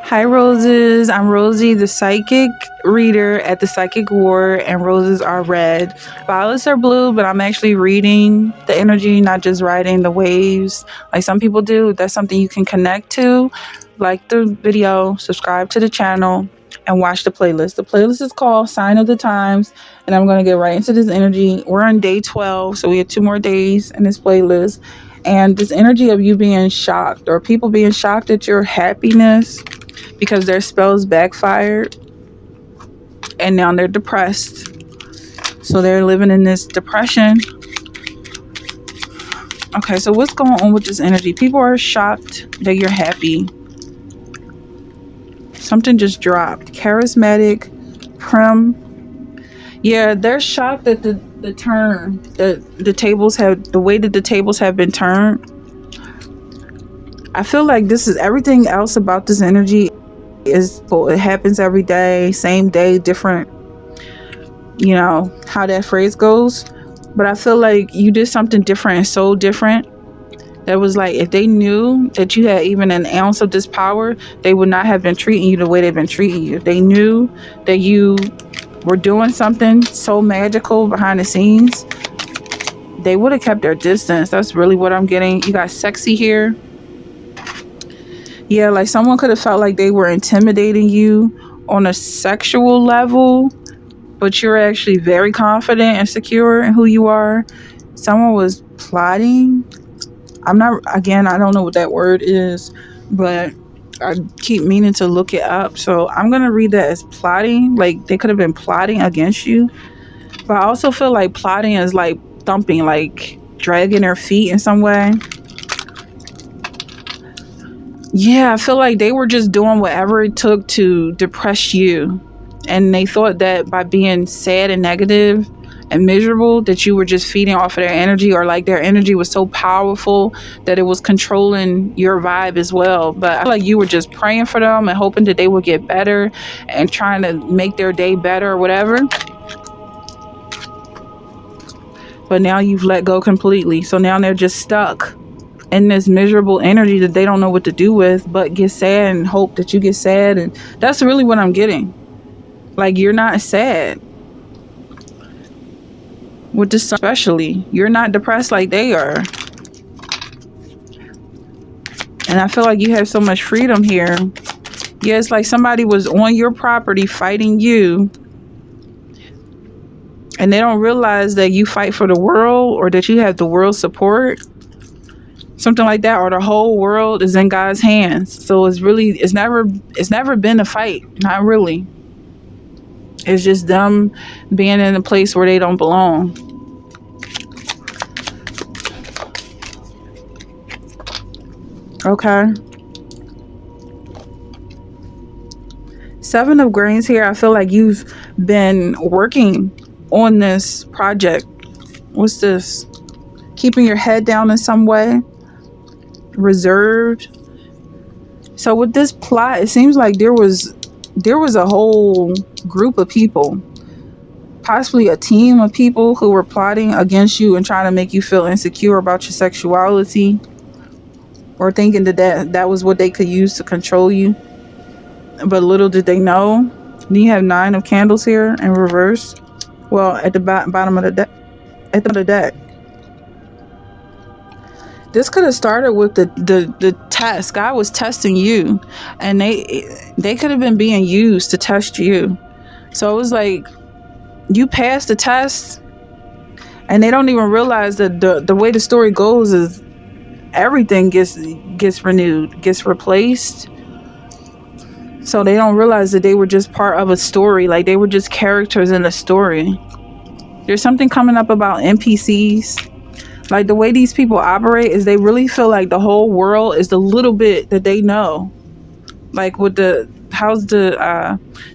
Hi, Roses. I'm Rosie, the psychic reader at the Psychic War, and roses are red. Violets are blue, but I'm actually reading the energy, not just riding the waves like some people do. That's something you can connect to. Like the video, subscribe to the channel, and watch the playlist. The playlist is called Sign of the Times, and I'm going to get right into this energy. We're on day 12, so we have 2 more days in this playlist. And this energy of you being shocked or people being shocked at your happiness because their spells backfired and now they're depressed. So they're living in this depression. Okay, so what's going on with this energy? People are shocked that you're happy. Something just dropped. Charismatic, prim. Yeah, they're shocked at the turn that the way that the tables have been turned. I feel like this is everything else about this energy is, well, it happens every day, same day, different, you know how that phrase goes. But I feel like you did something different and so different that was like, if they knew that you had even an ounce of this power, they would not have been treating you the way they've been treating you. They knew that you were doing something so magical behind the scenes, they would have kept their distance. That's really what I'm getting. You got sexy here. Yeah, like someone could have felt like they were intimidating you on a sexual level, but you're actually very confident and secure in who you are. Someone was plotting. I don't know what that word is, but I keep meaning to look it up. So I'm going to read that as plotting. Like they could have been plotting against you. But I also feel like plotting is like thumping, like dragging their feet in some way. Yeah, I feel like they were just doing whatever it took to depress you. And they thought that by being sad and negative and miserable, that you were just feeding off of their energy, or like their energy was so powerful that it was controlling your vibe as well. But I feel like you were just praying for them and hoping that they would get better and trying to make their day better or whatever. But now you've let go completely. So now they're just stuck in this miserable energy that they don't know what to do with, but get sad and hope that you get sad. And that's really what I'm getting. Like, you're not sad with this, especially you're not depressed like they are. And I feel like you have so much freedom here. Yeah, it's like somebody was on your property fighting you, and they don't realize that you fight for the world, or that you have the world's support, something like that, or the whole world is in God's hands. So it's never been a fight. Not really. It's just them being in a place where they don't belong. Okay. 7 of Grains here. I feel like you've been working on this project. What's this? Keeping your head down in some way. Reserved. So with this plot, it seems like there was a whole group of people, possibly a team of people, who were plotting against you and trying to make you feel insecure about your sexuality, or thinking that was what they could use to control you. But little did they know. Then you have 9 of Candles here in reverse. Well, at the bottom of the deck. At the deck. This could have started with the test. God was testing you, and they could have been being used to test you. So it was like you passed the test, and they don't even realize that the way the story goes is everything gets renewed, gets replaced. So they don't realize that they were just part of a story. Like they were just characters in a story. There's something coming up about NPCs. Like the way these people operate is they really feel like the whole world is the little bit that they know. Like with the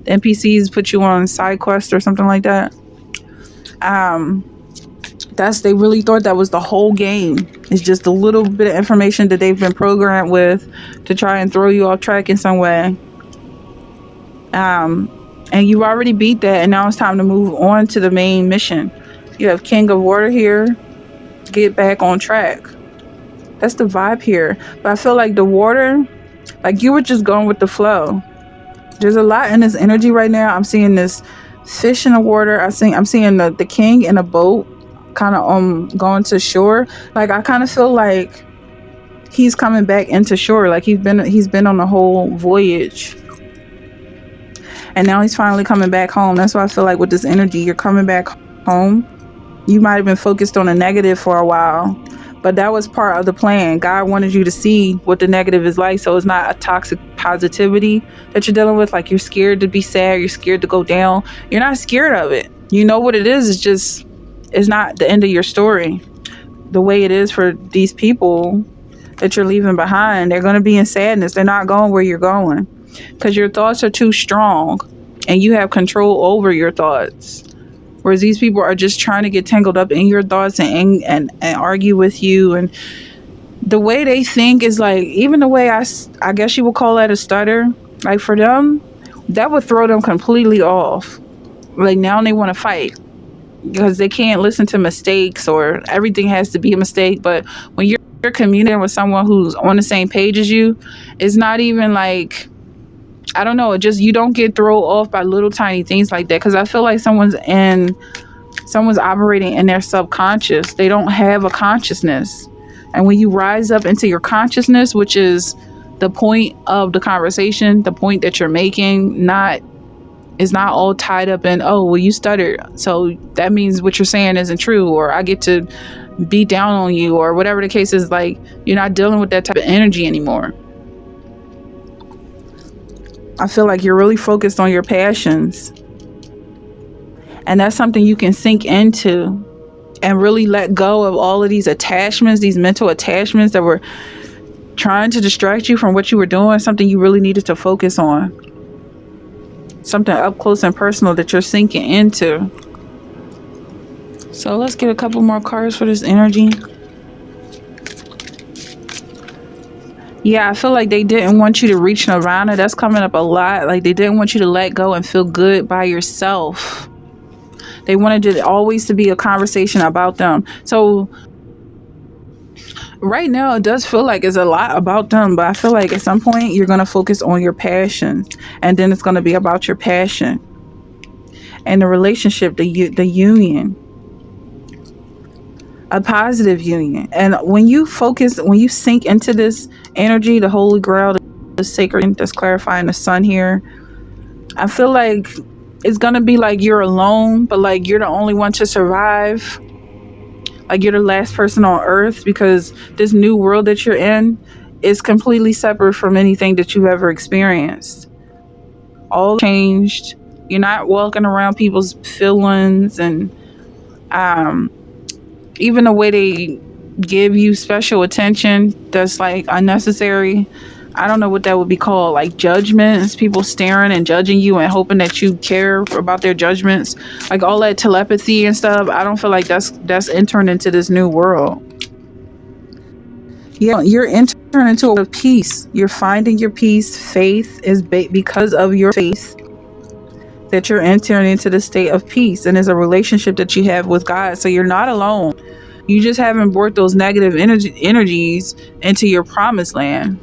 NPCs put you on side quest or something like that. They really thought that was the whole game. It's just a little bit of information that they've been programmed with to try and throw you off track in some way. And you already beat that, and now it's time to move on to the main mission. You have King of Water here. Get back on track. That's the vibe here. But I feel like the water Like you were just going with the flow. There's a lot in this energy right now. I'm seeing this fish in the water. I'm seeing the king in a boat, kind of going to shore. Like I kind of feel like he's coming back into shore. Like he's been on the whole voyage, and now he's finally coming back home. That's why I feel like with this energy, you're coming back home. You might have been focused on the negative for a while, but that was part of the plan. God wanted you to see what the negative is like, so it's not a toxic positivity that you're dealing with. Like you're scared to be sad, you're scared to go down. You're not scared of it. You know what it is. It's just, it's not the end of your story. The way it is for these people that you're leaving behind, they're going to be in sadness. They're not going where you're going because your thoughts are too strong and you have control over your thoughts. Whereas these people are just trying to get tangled up in your thoughts and argue with you. And the way they think is like, even the way I guess you would call that a stutter. Like for them, that would throw them completely off. Like now they want to fight because they can't listen to mistakes or everything has to be a mistake. But when you're communicating with someone who's on the same page as you, it's not even like, I don't know, it just, you don't get thrown off by little tiny things like that. Because I feel like someone's operating in their subconscious. They don't have a consciousness. And when you rise up into your consciousness, which is the point of the conversation, the point that you're making, is not all tied up in, oh, well, you stuttered, so that means what you're saying isn't true, or I get to beat down on you, or whatever the case is. Like, you're not dealing with that type of energy anymore. I feel like you're really focused on your passions. And that's something you can sink into and really let go of all of these attachments, these mental attachments that were trying to distract you from what you were doing, something you really needed to focus on. Something up close and personal that you're sinking into. So let's get a couple more cards for this energy. Yeah, I feel like they didn't want you to reach nirvana. That's coming up a lot. Like they didn't want you to let go and feel good by yourself. They wanted it always to be a conversation about them. So right now it does feel like it's a lot about them, but I feel like at some point you're going to focus on your passions, and then it's going to be about your passion and the relationship, the union, a positive union. And when you sink into this energy, the holy grail, the sacred that's clarifying the sun here, I feel like it's gonna be like you're alone, but like you're the only one to survive. Like you're the last person on earth, because this new world that you're in is completely separate from anything that you've ever experienced. All changed. You're not walking around people's feelings, and even the way they give you special attention that's like unnecessary. I don't know what that would be called, like judgments, people staring and judging you and hoping that you care about their judgments, like all that telepathy and stuff. I don't feel like that's entering into this new world. Yeah, you're entering into a peace. You're finding your peace. Faith is because of your faith that you're entering into the state of peace, and it's a relationship that you have with God. So you're not alone. You just haven't brought those negative energies into your promised land.